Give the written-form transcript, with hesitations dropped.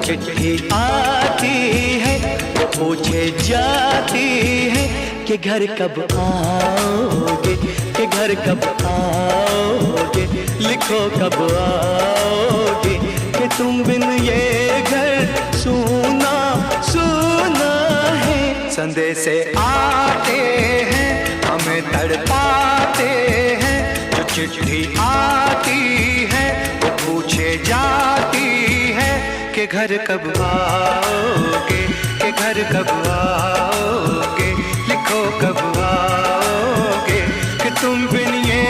चिट्ठी आती है वो पूछे जाती है कि घर कब आओगे, कि घर कब आओगे, लिखो कब आओगे, कि तुम बिन ये घर सूना सूना है। संदेश आते हैं हमें तड़पाते हैं, जो चिट्ठी आती है वो पूछे जाती है कि घर कब आओगे, कि घर कब आओगे, लिखो कब आओगे, कि तुम बिन ये